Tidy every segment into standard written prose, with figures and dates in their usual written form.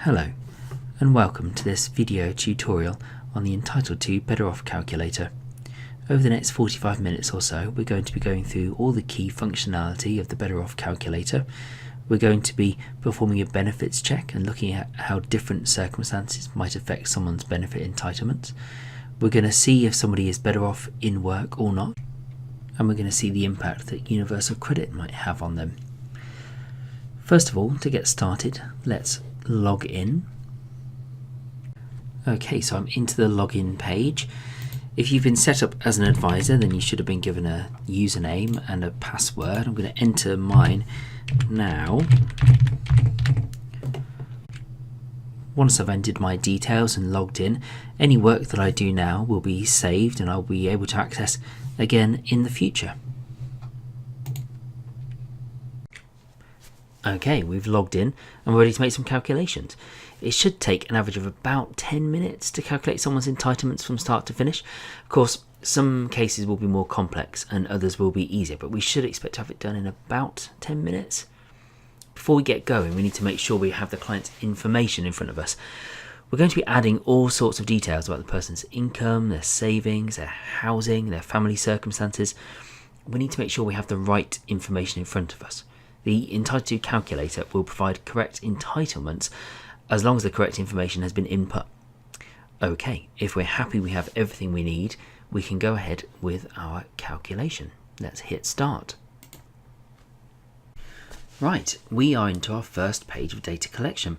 Hello and welcome to this video tutorial on the entitledto Better Off calculator. Over the next 45 minutes or so we're going to be going through all the key functionality of the Better Off calculator. We're going to be performing a benefits check and looking at how different circumstances might affect someone's benefit entitlements. We're going to see if somebody is better off in work or not, and we're going to see the impact that universal credit might have on them. First of all, to get started, let's log in. Okay, so I'm into the login page. If you've been set up as an advisor, then you should have been given a username and a password. I'm going to enter mine now. Once I've entered my details and logged in, any work that I do now will be saved and I'll be able to access again in the future. Okay, we've logged in and we're ready to make some calculations. It should take an average of about 10 minutes to calculate someone's entitlements from start to finish. Of course, some cases will be more complex and others will be easier, but we should expect to have it done in about 10 minutes. Before we get going, we need to make sure we have the client's information in front of us. We're going to be adding all sorts of details about the person's income, their savings, their housing, their family circumstances. We need to make sure we have the right information in front of us. The entitledto calculator will provide correct entitlements as long as the correct information has been input. Okay, if we're happy we have everything we need, we can go ahead with our calculation. Let's hit start. Right, we are into our first page of data collection.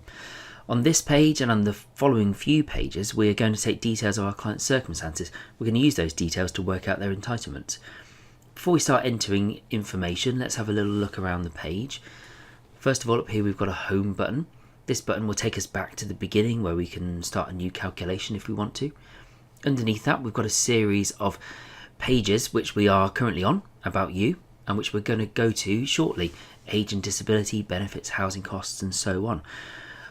On this page and on the following few pages, we're going to take details of our client's circumstances. We're going to use those details to work out their entitlements. Before we start entering information, let's have a little look around the page. First of all, up here we've got a home button. This button will take us back to the beginning where we can start a new calculation if we want to. Underneath that, we've got a series of pages which we are currently on, about you, and which we're going to go to shortly. Age and disability, benefits, housing costs, and so on.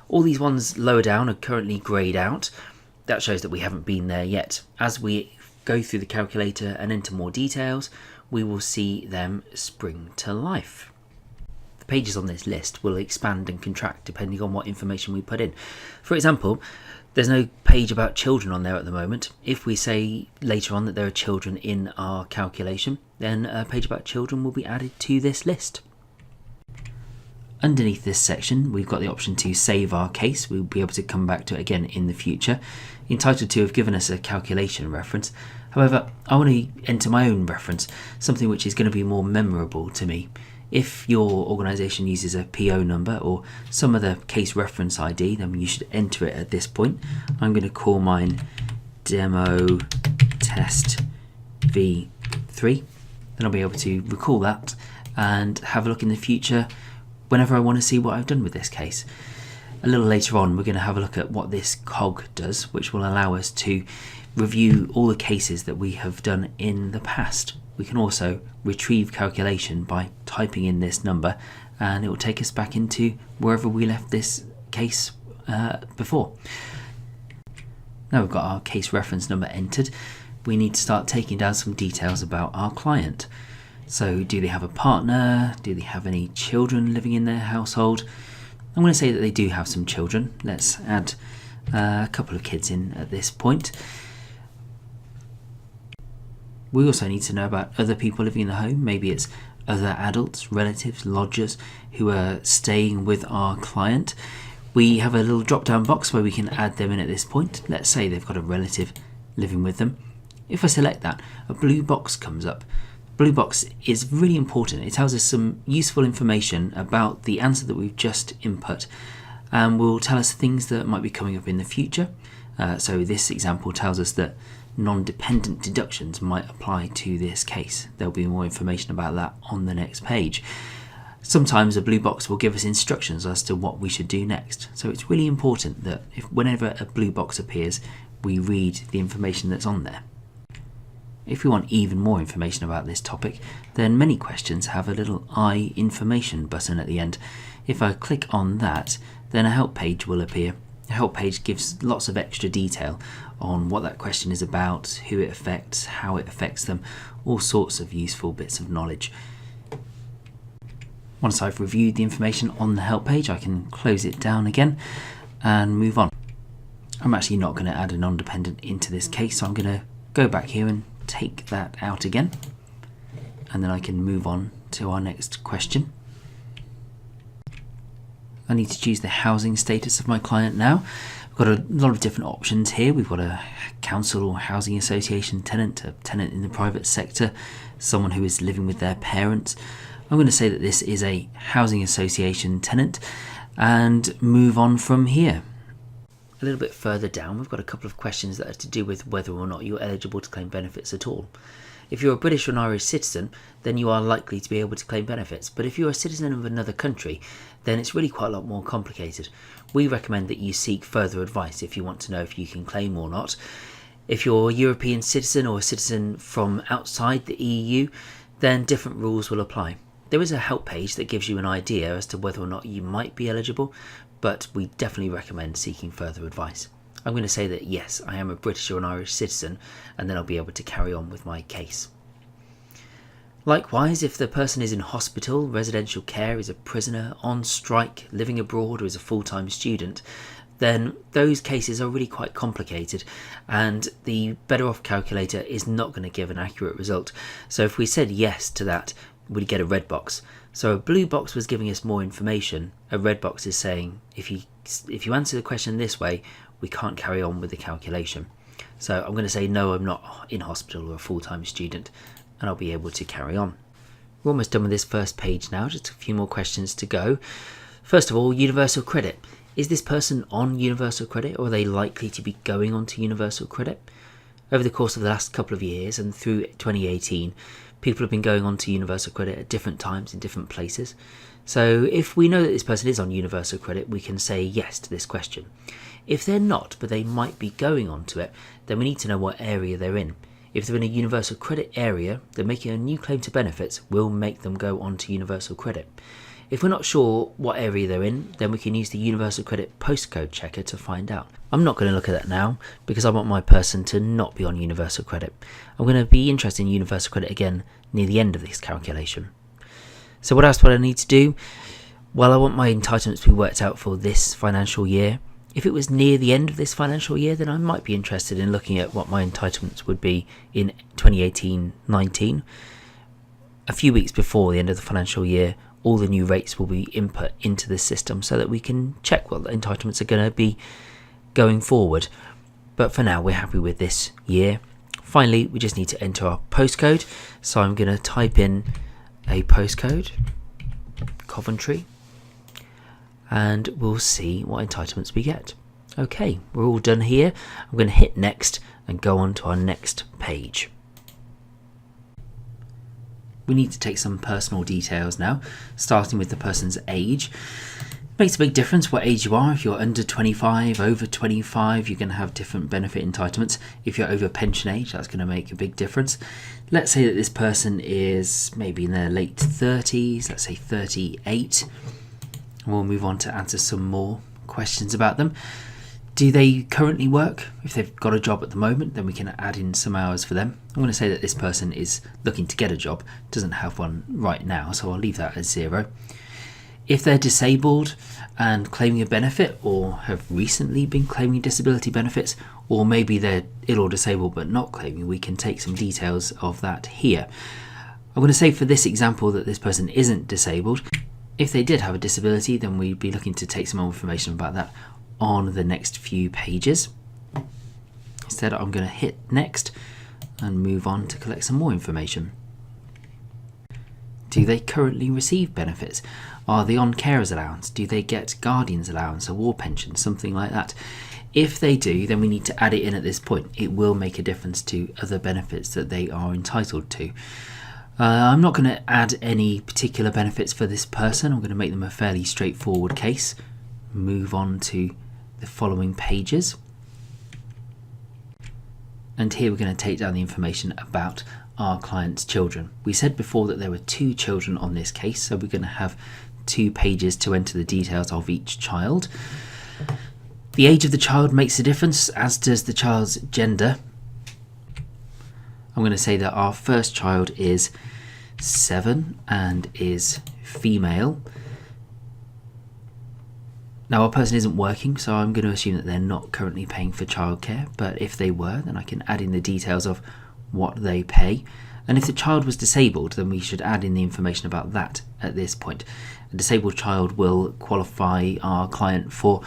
All these ones lower down are currently greyed out. That shows that we haven't been there yet. As we go through the calculator and enter more details, we will see them spring to life. The pages on this list will expand and contract depending on what information we put in. For example, there's no page about children on there at the moment. If we say later on that there are children in our calculation, then a page about children will be added to this list. Underneath this section, we've got the option to save our case. We'll be able to come back to it again in the future. Entitledto have given us a calculation reference. However, I want to enter my own reference, something which is going to be more memorable to me. If your organisation uses a PO number or some other case reference ID, then you should enter it at this point. I'm going to call mine Demo Test V3. Then I'll be able to recall that and have a look in the future whenever I want to see what I've done with this case. A little later on, we're going to have a look at what this cog does, which will allow us to review all the cases that we have done in the past. We can also retrieve calculation by typing in this number, and it will take us back into wherever we left this case before. Now we've got our case reference number entered, we need to start taking down some details about our client. So do they have a partner? Do they have any children living in their household? I'm going to say that they do have some children. Let's add a couple of kids in at this point. We also need to know about other people living in the home. Maybe it's other adults, relatives, lodgers who are staying with our client. We have a little drop-down box where we can add them in at this point. Let's say they've got a relative living with them. If I select that, a blue box comes up. Blue box is really important. It tells us some useful information about the answer that we've just input and will tell us things that might be coming up in the future. So this example tells us that non-dependent deductions might apply to this case. There'll be more information about that on the next page. Sometimes a blue box will give us instructions as to what we should do next. So it's really important that whenever a blue box appears, we read the information that's on there. If we want even more information about this topic, then many questions have a little I information button at the end. If I click on that, then a help page will appear. The help page gives lots of extra detail on what that question is about, who it affects, how it affects them, all sorts of useful bits of knowledge. Once I've reviewed the information on the help page, I can close it down again and move on. I'm actually not going to add a non-dependent into this case, so I'm going to go back here and take that out again, and then I can move on to our next question. I need to choose the housing status of my client now. We've got a lot of different options here. We've got a council or housing association tenant, a tenant in the private sector, someone who is living with their parents. I'm going to say that this is a housing association tenant and move on from here. A little bit further down, we've got a couple of questions that are to do with whether or not you're eligible to claim benefits at all. If you're a British or an Irish citizen, then you are likely to be able to claim benefits. But if you're a citizen of another country, then it's really quite a lot more complicated. We recommend that you seek further advice if you want to know if you can claim or not. If you're a European citizen or a citizen from outside the EU, then different rules will apply. There is a help page that gives you an idea as to whether or not you might be eligible, but we definitely recommend seeking further advice. I'm going to say that yes, I am a British or an Irish citizen, and then I'll be able to carry on with my case. Likewise, if the person is in hospital, residential care, is a prisoner, on strike, living abroad, or is a full-time student, then those cases are really quite complicated, and the Better Off calculator is not going to give an accurate result. So if we said yes to that, we'd get a red box. So a blue box was giving us more information. A red box is saying if you answer the question this way, we can't carry on with the calculation. So I'm going to say no, I'm not in hospital or a full-time student, and I'll be able to carry on. We're almost done with this first page now, just a few more questions to go. First of all, universal credit. Is this person on universal credit, or are they likely to be going on to universal credit? Over the course of the last couple of years and through 2018, people have been going on to universal credit at different times in different places. So if we know that this person is on universal credit, we can say yes to this question. If they're not, but they might be going on to it, then we need to know what area they're in. If they're in a universal credit area, then making a new claim to benefits will make them go on to universal credit. If we're not sure what area they're in, then we can use the universal credit postcode checker to find out. I'm not going to look at that now because I want my person to not be on universal credit. I'm going to be interested in universal credit again near the end of this calculation. So what else do I need to do? Well, I want my entitlements to be worked out for this financial year. If it was near the end of this financial year, then I might be interested in looking at what my entitlements would be in 2018-19. A few weeks before the end of the financial year, all the new rates will be input into the system so that we can check what the entitlements are going to be going forward. But for now, we're happy with this year. Finally, we just need to enter our postcode. So I'm going to type in a postcode, Coventry, and we'll see what entitlements we get. Okay, we're all done here. I'm going to hit next and go on to our next page. We need to take some personal details now, starting with the person's age. Makes a big difference what age you are. If you're under 25, over 25, you're going to have different benefit entitlements. If you're over pension age, that's going to make a big difference. Let's say that this person is maybe in their late 30s, let's say 38. We'll move on to answer some more questions about them. Do they currently work? If they've got a job at the moment, then we can add in some hours for them. I'm going to say that this person is looking to get a job, doesn't have one right now, so I'll leave that as 0. If they're disabled and claiming a benefit, or have recently been claiming disability benefits, or maybe they're ill or disabled but not claiming, we can take some details of that here. I'm going to say for this example that this person isn't disabled. If they did have a disability, then we'd be looking to take some more information about that on the next few pages. Instead, I'm going to hit next and move on to collect some more information. Do they currently receive benefits? Are they on carers allowance? Do they get guardian's allowance, a war pension, something like that? If they do, then we need to add it in at this point. It will make a difference to other benefits that they are entitled to. I'm not going to add any particular benefits for this person. I'm going to make them a fairly straightforward case. Move on to the following pages. And here we're going to take down the information about our client's children. We said before that there were 2 children on this case, so we're going to have 2 pages to enter the details of each child. The age of the child makes a difference, as does the child's gender. I'm going to say that our first child is 7 and is female. Now our person isn't working, so I'm going to assume that they're not currently paying for childcare, but if they were, then I can add in the details of what they pay. And if the child was disabled, then we should add in the information about that at this point. A disabled child will qualify our client for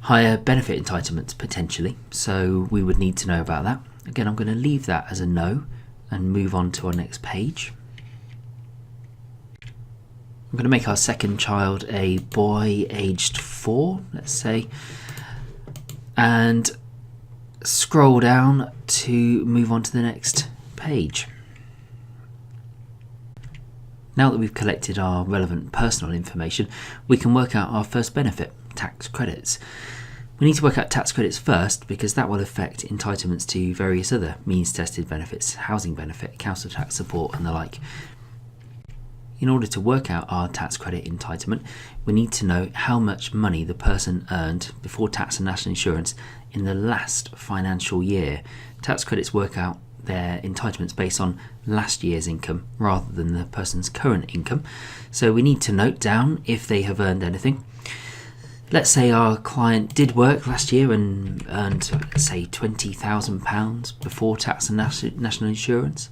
higher benefit entitlements potentially, so we would need to know about that. Again, I'm going to leave that as a no and move on to our next page. I'm going to make our second child a boy aged 4, let's say, and scroll down to move on to the next page. Now that we've collected our relevant personal information, we can work out our first benefit, tax credits. We need to work out tax credits first because that will affect entitlements to various other means-tested benefits, housing benefit, council tax support and the like. In order to work out our tax credit entitlement, we need to know how much money the person earned before tax and national insurance in the last financial year. Tax credits work out their entitlements based on last year's income rather than the person's current income. So we need to note down if they have earned anything. Let's say our client did work last year and earned, say, £20,000 before tax and national insurance.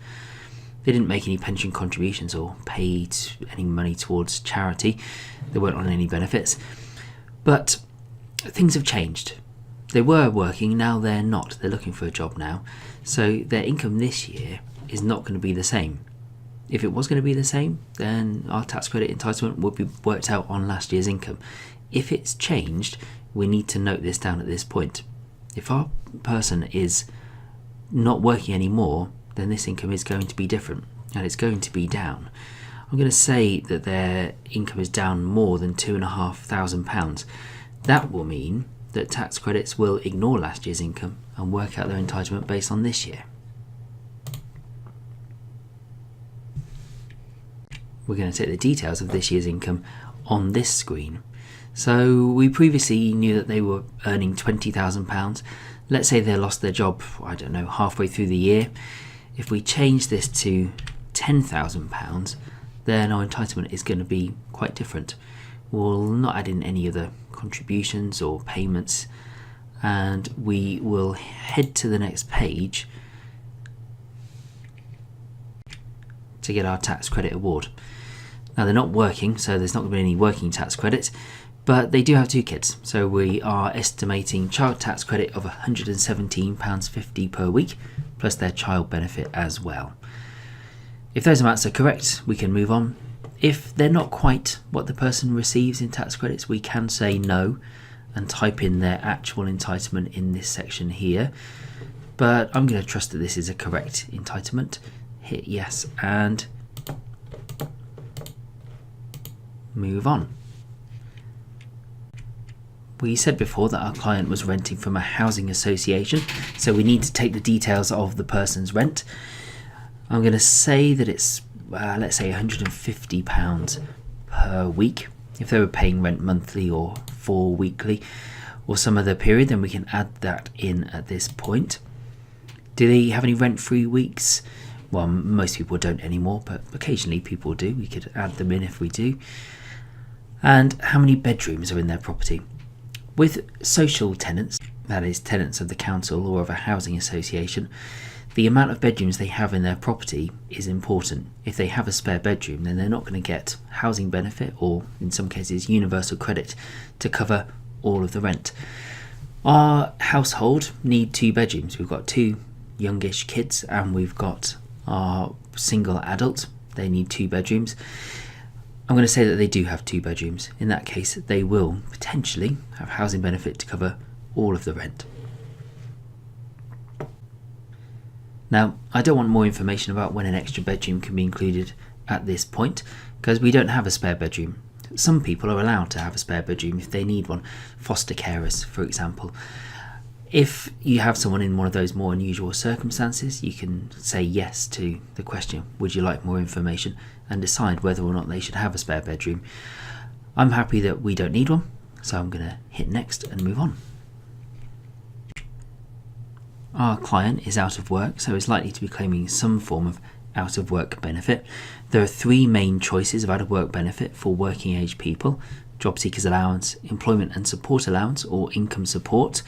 They didn't make any pension contributions or paid any money towards charity. They weren't on any benefits. But things have changed. They were working, now they're not. They're looking for a job now. So their income this year is not going to be the same. If it was going to be the same, then our tax credit entitlement would be worked out on last year's income. If it's changed, we need to note this down at this point. If our person is not working anymore, then this income is going to be different and it's going to be down. I'm going to say that their income is down more than £2,500. That will mean that tax credits will ignore last year's income and work out their entitlement based on this year. We're going to take the details of this year's income on this screen. So we previously knew that they were earning £20,000. Let's say they lost their job, I don't know, halfway through the year. If we change this to £10,000, then our entitlement is going to be quite different. We'll not add in any other contributions or payments, and we will head to the next page to get our tax credit award. Now they're not working, so there's not going to be any working tax credit, but they do have 2 kids, so we are estimating child tax credit of £117.50 per week, plus their child benefit as well. If those amounts are correct, we can move on. If they're not quite what the person receives in tax credits, we can say no and type in their actual entitlement in this section here. But I'm going to trust that this is a correct entitlement. Hit yes and move on. We said before that our client was renting from a housing association, so we need to take the details of the person's rent. I'm going to say that it's, let's say, £150 per week. If they were paying rent monthly or for weekly or some other period, then we can add that in at this point. Do they have any rent-free weeks? Well, most people don't anymore, but occasionally people do. We could add them in if we do. And how many bedrooms are in their property? With social tenants, that is tenants of the council or of a housing association, the amount of bedrooms they have in their property is important. If they have a spare bedroom, then they're not going to get housing benefit or, in some cases, universal credit to cover all of the rent. Our household need 2 bedrooms. We've got 2 youngish kids and we've got our single adult. They need 2 bedrooms. I'm going to say that they do have 2 bedrooms. In that case, they will potentially have housing benefit to cover all of the rent. Now, I don't want more information about when an extra bedroom can be included at this point, because we don't have a spare bedroom. Some people are allowed to have a spare bedroom if they need one, foster carers, for example. If you have someone in one of those more unusual circumstances, you can say yes to the question, would you like more information, and decide whether or not they should have a spare bedroom. I'm happy that we don't need one, so I'm going to hit next and move on. Our client is out of work, so is likely to be claiming some form of out of work benefit. There are 3 main choices of out of work benefit for working age people. job seekers allowance, employment and support allowance, or income support.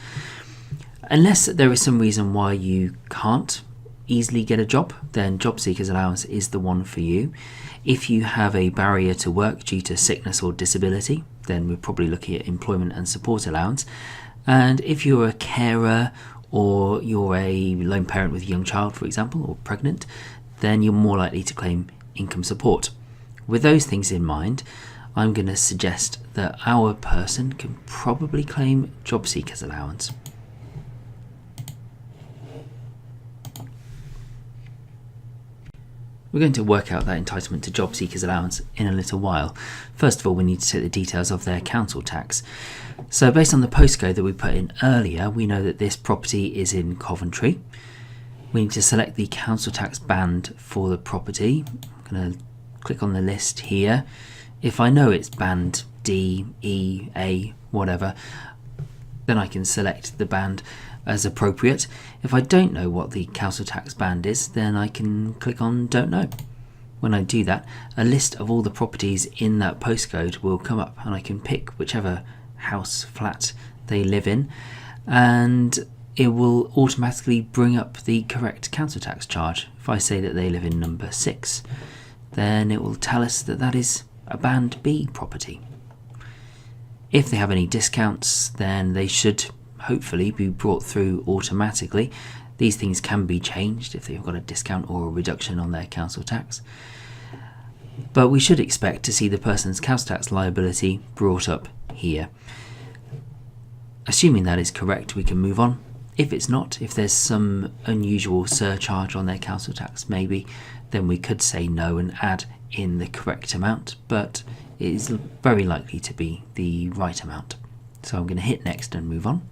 Unless there is some reason why you can't easily get a job, then job seekers allowance is the one for you. If you have a barrier to work due to sickness or disability, then we're probably looking at employment and support allowance. And if you're a carer or you're a lone parent with a young child, for example, or pregnant, then you're more likely to claim income support. With those things in mind, I'm going to suggest that our person can probably claim job seekers allowance. We're going to work out that entitlement to job seekers allowance in a little while. First of all, we need to take the details of their council tax. So based on the postcode that we put in earlier, we know that this property is in Coventry. We need to select the council tax band for the property. I'm going to click on the list here. If I know it's band D, E, A, whatever, then I can select the band as appropriate. If I don't know what the council tax band is, then I can click on don't know. When I do that, a list of all the properties in that postcode will come up, and I can pick whichever house, flat they live in, and it will automatically bring up the correct council tax charge. If I say that they live in number 6, then it will tell us that that is a band B property. If they have any discounts, then they should hopefully be brought through automatically. These things can be changed if they've got a discount or a reduction on their council tax. But we should expect to see the person's council tax liability brought up here. Assuming that is correct, we can move on. If it's not, if there's some unusual surcharge on their council tax maybe, then we could say no and add in the correct amount, but it is very likely to be the right amount. So I'm going to hit next and move on.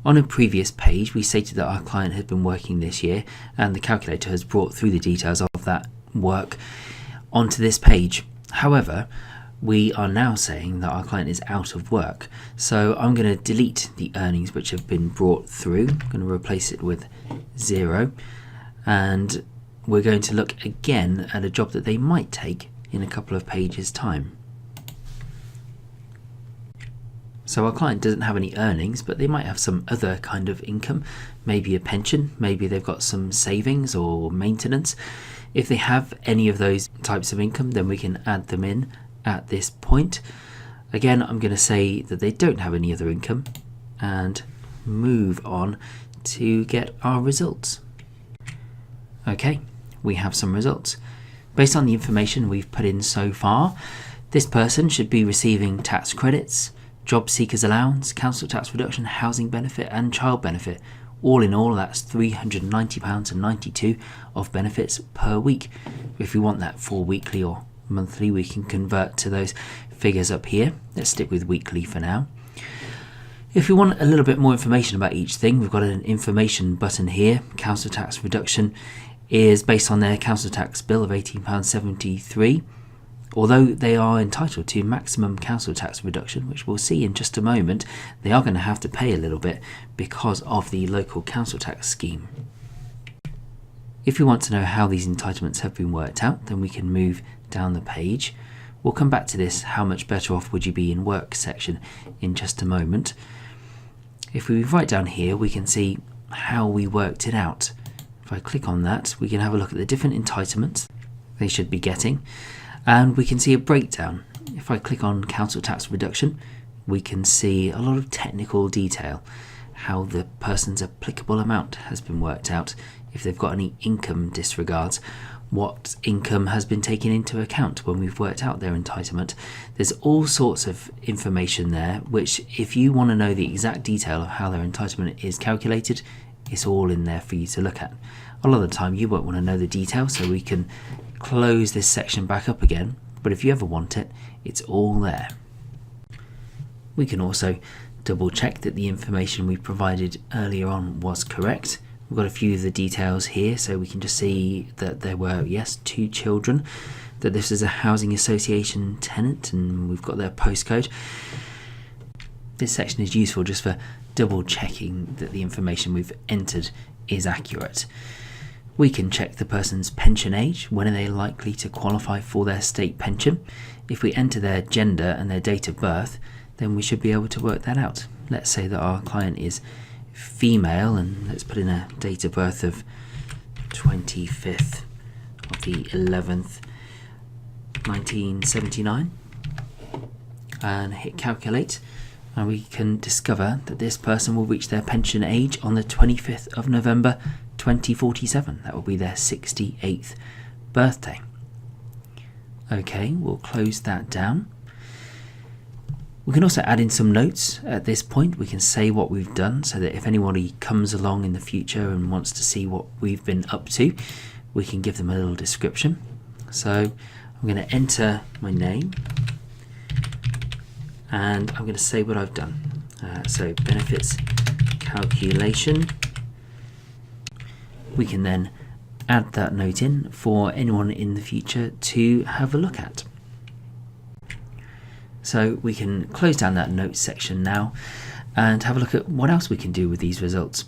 On a previous page, we stated that our client had been working this year, and the calculator has brought through the details of that work onto this page. However, we are now saying that our client is out of work. So I'm going to delete the earnings which have been brought through. I'm going to replace it with 0. And we're going to look again at a job that they might take in a couple of pages' time. So our client doesn't have any earnings, but they might have some other kind of income, maybe a pension, maybe they've got some savings or maintenance. If they have any of those types of income, then we can add them in at this point. Again, I'm going to say that they don't have any other income and move on to get our results. Okay, we have some results. Based on the information we've put in so far, this person should be receiving tax credits, job seekers allowance, council tax reduction, housing benefit and child benefit. All in all, that's £390.92 of benefits per week. If we want that for weekly or monthly, we can convert to those figures up here. Let's stick with weekly for now. If we want a little bit more information about each thing, we've got an information button here. Council tax reduction is based on their council tax bill of £18.73. Although they are entitled to maximum council tax reduction, which we'll see in just a moment, they are going to have to pay a little bit because of the local council tax scheme. If we want to know how these entitlements have been worked out, then we can move down the page. We'll come back to this how much better off would you be in work section in just a moment. If we move right down here, we can see how we worked it out. If I click on that, we can have a look at the different entitlements they should be getting. And we can see a breakdown. If I click on council tax reduction, we can see a lot of technical detail, how the person's applicable amount has been worked out, if they've got any income disregards, what income has been taken into account when we've worked out their entitlement. There's all sorts of information there, which if you want to know the exact detail of how their entitlement is calculated, it's all in there for you to look at. A lot of the time you won't want to know the detail, so we can close this section back up again, but if you ever want it, it's all there. We can also double check that the information we provided earlier on was correct. We've got a few of the details here, so we can just see that there were, yes, 2 children, that this is a housing association tenant, and we've got their postcode. This section is useful just for double checking that the information we've entered is accurate. We can check the person's pension age. When are they likely to qualify for their state pension? If we enter their gender and their date of birth, then we should be able to work that out. Let's say that our client is female, and let's put in a date of birth of 25th of the 11th, 1979, and hit calculate, and we can discover that this person will reach their pension age on the 25th of November 2047. That will be their 68th birthday. Okay, we'll close that down. We can also add in some notes at this point. We can say what we've done so that if anybody comes along in the future and wants to see what we've been up to, we can give them a little description. So I'm going to enter my name and I'm going to say what I've done. So benefits calculation. We can then add that note in for anyone in the future to have a look at. So we can close down that notes section now and have a look at what else we can do with these results.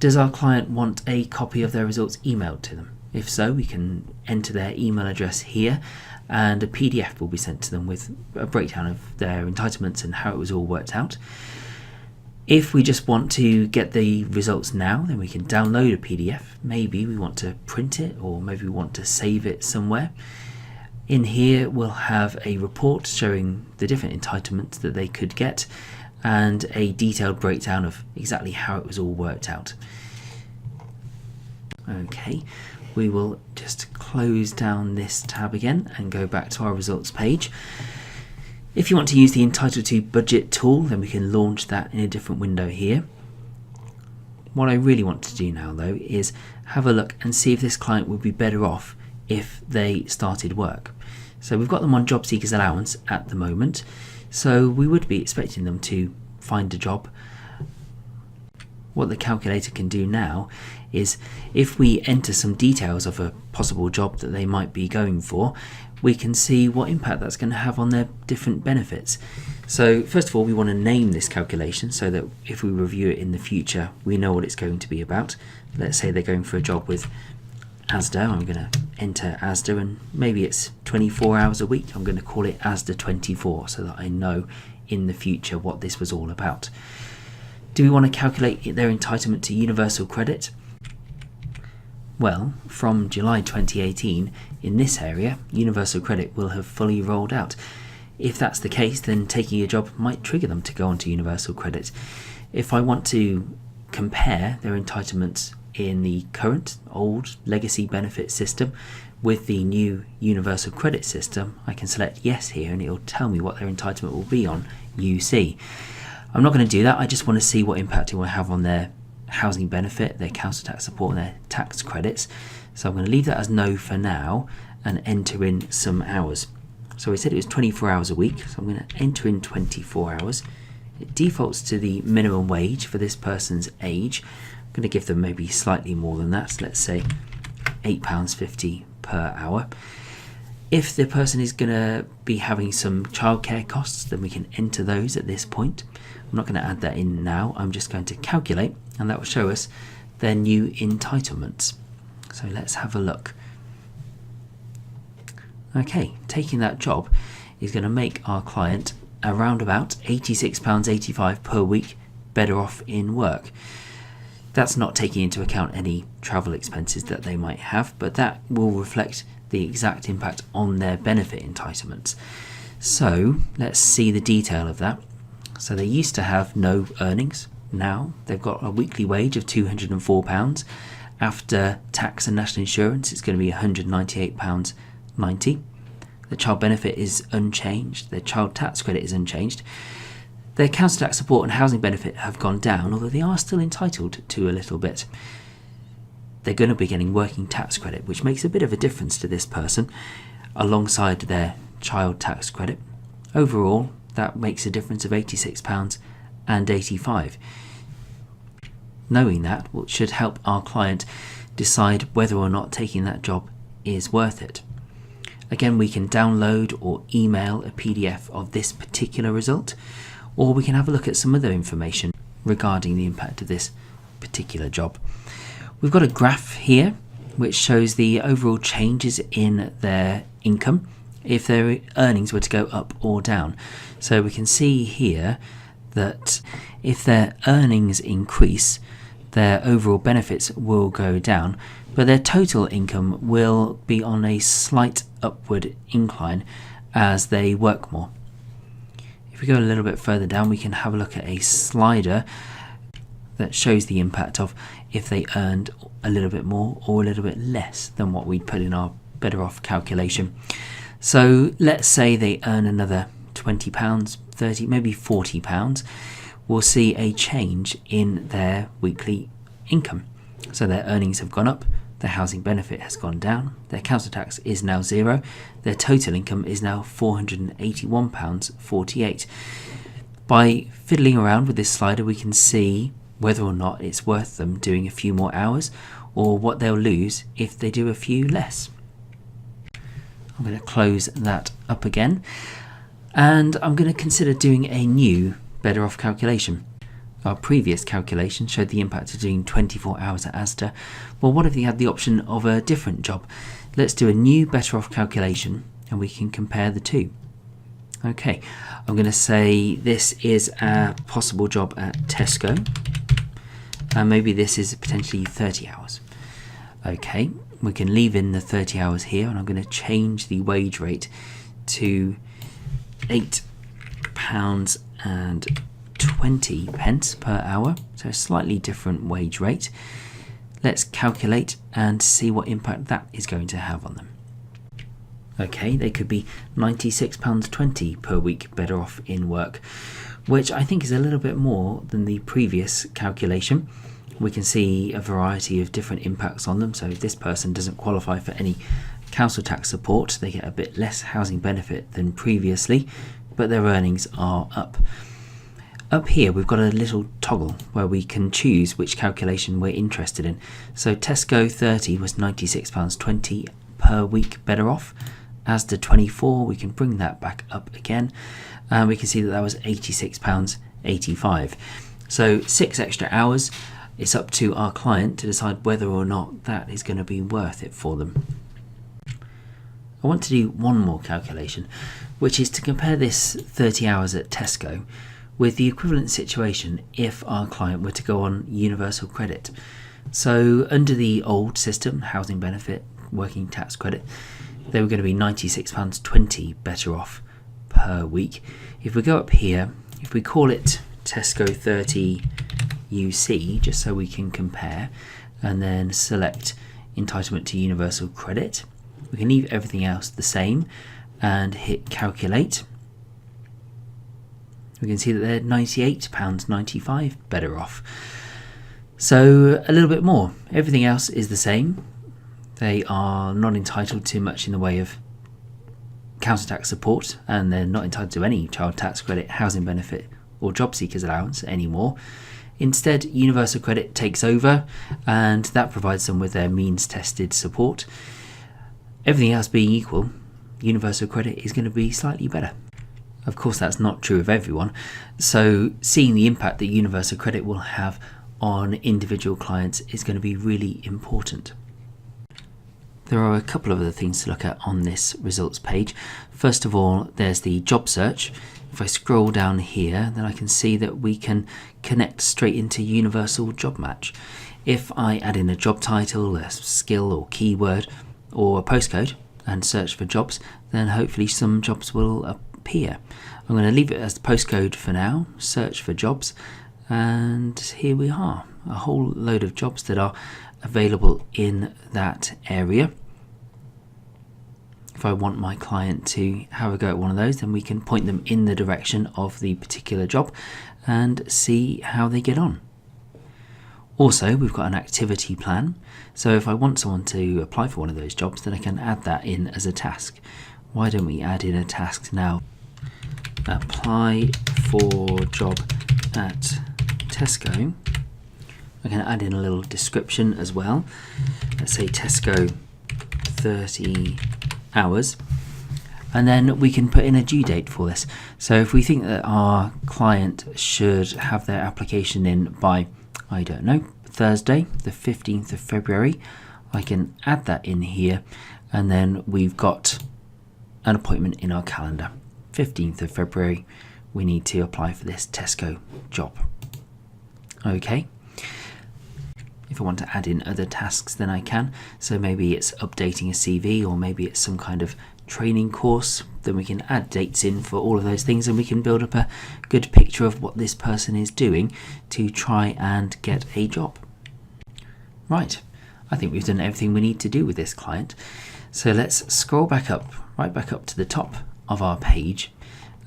Does our client want a copy of their results emailed to them? If so, we can enter their email address here and a PDF will be sent to them with a breakdown of their entitlements and how it was all worked out. If we just want to get the results now, then we can download a PDF. Maybe we want to print it, or maybe we want to save it somewhere. In here we'll have a report showing the different entitlements that they could get and a detailed breakdown of exactly how it was all worked out. Okay, we will just close down this tab again and go back to our results page. If you want to use the entitledto budget tool, then we can launch that in a different window here. What I really want to do now though is have a look and see if this client would be better off if they started work. So we've got them on job seekers allowance at the moment, so we would be expecting them to find a job. What the calculator can do now is, if we enter some details of a possible job that they might be going for, we can see what impact that's going to have on their different benefits. So first of all, we want to name this calculation so that if we review it in the future, we know what it's going to be about. Let's say they're going for a job with Asda. I'm going to enter Asda, and maybe it's 24 hours a week. I'm going to call it Asda 24 so that I know in the future what this was all about. Do we want to calculate their entitlement to universal credit? Well, from July 2018, in this area, universal credit will have fully rolled out. If that's the case, then taking a job might trigger them to go onto universal credit. If I want to compare their entitlements in the current old legacy benefit system with the new universal credit system, I can select yes here and it'll tell me what their entitlement will be on UC. I'm not going to do that. I just want to see what impact it will have on their housing benefit, their council tax support and their tax credits. So I'm going to leave that as no for now and enter in some hours. So we said it was 24 hours a week, so I'm going to enter in 24 hours. It defaults to the minimum wage for this person's age. I'm going to give them maybe slightly more than that, so let's say £8.50 per hour. If the person is going to be having some childcare costs, then we can enter those at this point. I'm not going to add that in now. I'm just going to calculate, and that will show us their new entitlements. So let's have a look. Okay, taking that job is going to make our client around about £86.85 per week better off in work. That's not taking into account any travel expenses that they might have, but that will reflect the exact impact on their benefit entitlements. So let's see the detail of that. So they used to have no earnings. Now they've got a weekly wage of £204. After tax and national insurance, it's going to be £198.90. The child benefit is unchanged. Their child tax credit is unchanged. Their council tax support and housing benefit have gone down, although they are still entitled to a little bit. They're going to be getting working tax credit, which makes a bit of a difference to this person, alongside their child tax credit. Overall, that makes a difference of £86.85. Knowing that should help our client decide whether or not taking that job is worth it. Again, we can download or email a PDF of this particular result, or we can have a look at some other information regarding the impact of this particular job. We've got a graph here which shows the overall changes in their income if their earnings were to go up or down. So we can see here that if their earnings increase, their overall benefits will go down, but their total income will be on a slight upward incline as they work more. If we go a little bit further down, we can have a look at a slider that shows the impact of if they earned a little bit more or a little bit less than what we'd put in our better off calculation. So let's say they earn another £20, 30, maybe £40. We'll see a change in their weekly income. So their earnings have gone up, their housing benefit has gone down, their council tax is now zero, their total income is now £481.48. By fiddling around with this slider, we can see whether or not it's worth them doing a few more hours or what they'll lose if they do a few less. I'm going to close that up again, and I'm going to consider doing a new better off calculation. Our previous calculation showed the impact of doing 24 hours at Asda. Well, what if you had the option of a different job? Let's do a new better off calculation and we can compare the two. Okay, I'm going to say this is a possible job at Tesco, and maybe this is potentially 30 hours. Okay, we can leave in the 30 hours here, and I'm going to change the wage rate to £8.20 per hour, so a slightly different wage rate. Let's calculate and see what impact that is going to have on them. Okay, they could be £96.20 per week better off in work, which I think is a little bit more than the previous calculation. We can see a variety of different impacts on them. So if this person doesn't qualify for any council tax support, they get a bit less housing benefit than previously, but their earnings are up. Up here we've got a little toggle where we can choose which calculation we're interested in. So Tesco 30 was £96.20 per week better off. Asda 24, we can bring that back up again, and we can see that that was £86.85. So 6 extra hours. It's up to our client to decide whether or not that is going to be worth it for them. I want to do one more calculation, which is to compare this 30 hours at Tesco with the equivalent situation if our client were to go on universal credit. So under the old system, housing benefit, working tax credit, they were going to be £96.20 better off per week. If we go up here, if we call it Tesco 30 UC, just so we can compare, and then select entitlement to universal credit, we can leave everything else the same and hit calculate. We can see that they're £98.95 better off. So a little bit more. Everything else is the same. They are not entitled to much in the way of council tax support, and they're not entitled to any child tax credit, housing benefit or job seekers allowance anymore. Instead, universal credit takes over, and that provides them with their means tested support. Everything else being equal, universal credit is going to be slightly better. Of course, that's not true of everyone, so seeing the impact that universal credit will have on individual clients is going to be really important. There are a couple of other things to look at on this results page. First of all, there's the job search. If I scroll down here, then I can see that we can connect straight into Universal Job Match. If I add in a job title, a skill or keyword, or a postcode and search for jobs, then hopefully some jobs will appear. I'm going to leave it as the postcode for now, search for jobs, and here we are, a whole load of jobs that are available in that area. If I want my client to have a go at one of those, then we can point them in the direction of the particular job and see how they get on. Also, we've got an activity plan, so if I want someone to apply for one of those jobs, then I can add that in as a task. Why don't we add in a task now? Apply for job at Tesco. I can add in a little description as well. Let's say Tesco 30 hours. And then we can put in a due date for this. So if we think that our client should have their application in by, I don't know, Thursday, the 15th of February, I can add that in here, and then we've got an appointment in our calendar. 15th of February, we need to apply for this Tesco job. Okay. If I want to add in other tasks, then I can. So maybe it's updating a CV, or maybe it's some kind of training course. Then we can add dates in for all of those things, and we can build up a good picture of what this person is doing to try and get a job. Right, I think we've done everything we need to do with this client. So let's scroll back up, right back up to the top of our page,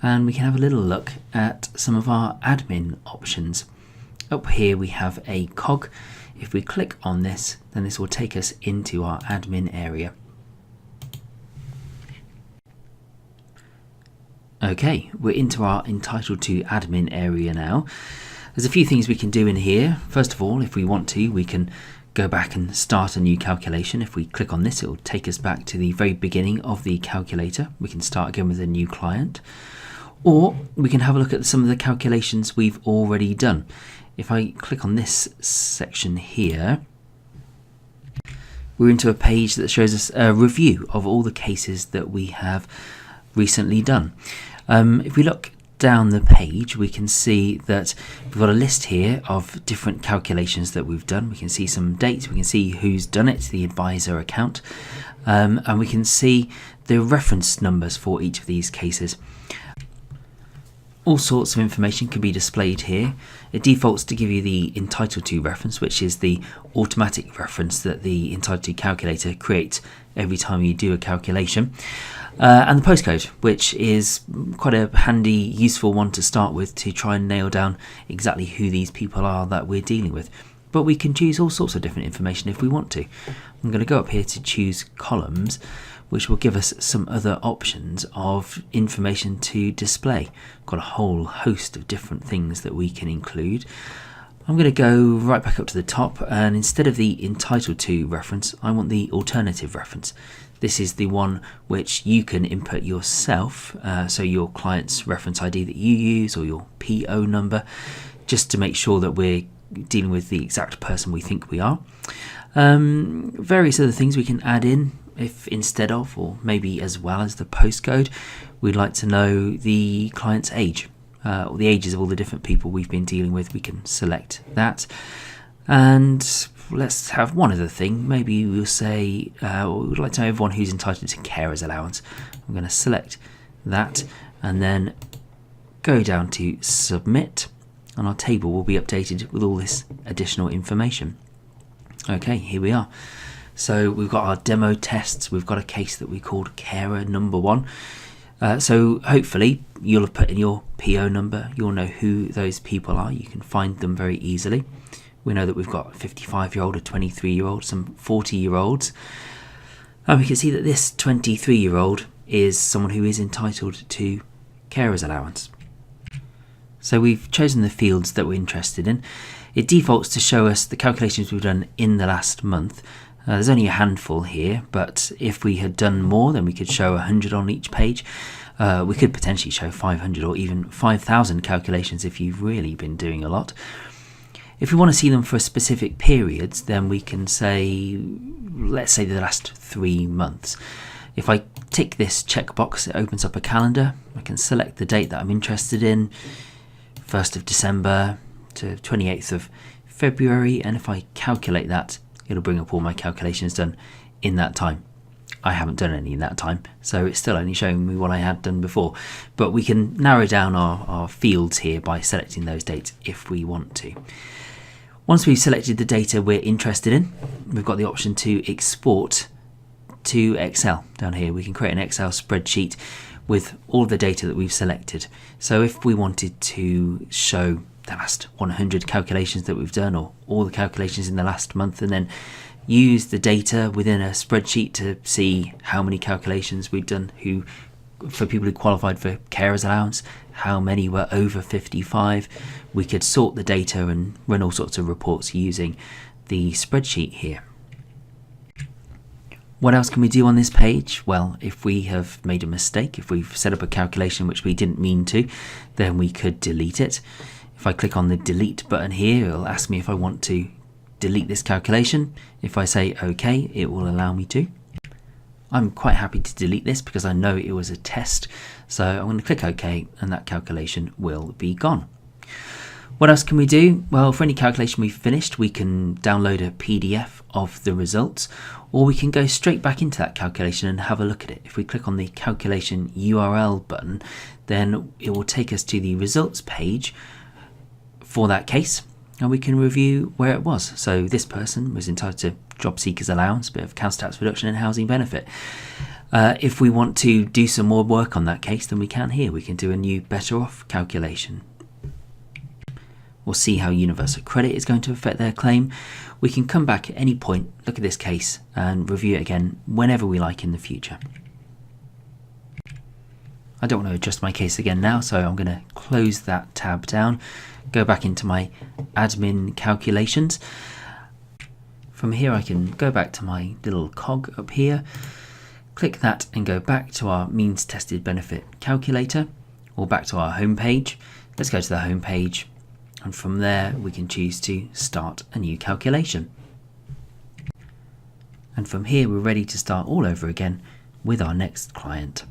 and we can have a little look at some of our admin options. Up here we have a cog. If we click on this, then this will take us into our admin area. Okay, we're into our entitled to admin area now. There's a few things we can do in here. First of all, if we want to, we can go back and start a new calculation. If we click on this, it will take us back to the very beginning of the calculator. We can start again with a new client. Or we can have a look at some of the calculations we've already done. If I click on this section here, we're into a page that shows us a review of all the cases that we have recently done. If we look down the page, we can see that we've got a list here of different calculations that we've done. We can see some dates, we can see who's done it, the advisor account, and we can see the reference numbers for each of these cases. All sorts of information can be displayed here. It defaults to give you the entitled to reference, which is the automatic reference that the entitled to calculator creates every time you do a calculation. And the postcode, which is quite a handy, useful one to start with to try and nail down exactly who these people are that we're dealing with. But we can choose all sorts of different information if we want to. I'm going to go up here to choose columns, which will give us some other options of information to display. We've got a whole host of different things that we can include. I'm going to go right back up to the top, and instead of the entitled to reference, I want the alternative reference. This is the one which you can input yourself, so your client's reference ID that you use, or your PO number, just to make sure that we're dealing with the exact person we think we are. Various other things we can add in if instead of, or maybe as well as the postcode, we'd like to know the client's age, or the ages of all the different people we've been dealing with. We can select that. And let's have one other thing. Maybe we'll say we'd like to know everyone who's entitled to carer's allowance. I'm going to select that and then go down to submit, and our table will be updated with all this additional information. Okay, here we are. So we've got our demo tests. We've got a case that we called carer number 1. So hopefully you'll have put in your PO number. You'll know who those people are. You can find them very easily. We know that we've got a 55-year-old, a 23-year-old, some 40-year-olds. And we can see that this 23-year-old is someone who is entitled to carer's allowance. So we've chosen the fields that we're interested in. It defaults to show us the calculations we've done in the last month. There's only a handful here, but if we had done more, then we could show 100 on each page. We could potentially show 500 or even 5,000 calculations if you've really been doing a lot. If we want to see them for specific periods, then we can say, let's say the last 3 months. If I tick this checkbox, it opens up a calendar. I can select the date that I'm interested in, 1st of December to 28th of February, and if I calculate that, it'll bring up all my calculations done in that time. I haven't done any in that time, so it's still only showing me what I had done before. But we can narrow down our fields here by selecting those dates if we want to. Once we've selected the data we're interested in, we've got the option to export to Excel down here. We can create an Excel spreadsheet with all the data that we've selected. So if we wanted to show the last 100 calculations that we've done, or all the calculations in the last month, and then use the data within a spreadsheet to see how many calculations we've done for people who qualified for carer's allowance, how many were over 55. We could sort the data and run all sorts of reports using the spreadsheet here. What else can we do on this page? Well, if we have made a mistake, if we've set up a calculation which we didn't mean to, then we could delete it. If I click on the delete button here, it'll ask me if I want to delete this calculation. If I say OK, it will allow me to. I'm quite happy to delete this because I know it was a test. So I'm going to click OK and that calculation will be gone. What else can we do? Well, for any calculation we've finished, we can download a PDF of the results, or we can go straight back into that calculation and have a look at it. If we click on the calculation URL button, then it will take us to the results page for that case, and we can review where it was. So this person was entitled to job seekers allowance, a bit of council tax reduction and housing benefit. If we want to do some more work on that case, then we can here. We can do a new better off calculation. We'll see how universal credit is going to affect their claim. We can come back at any point, look at this case and review it again whenever we like in the future. I don't want to adjust my case again now, so I'm going to close that tab down, go back into my admin calculations. From here I can go back to my little cog up here, click that and go back to our means tested benefit calculator or back to our home page. Let's go to the home page. And from there we can choose to start a new calculation. And from here we're ready to start all over again with our next client.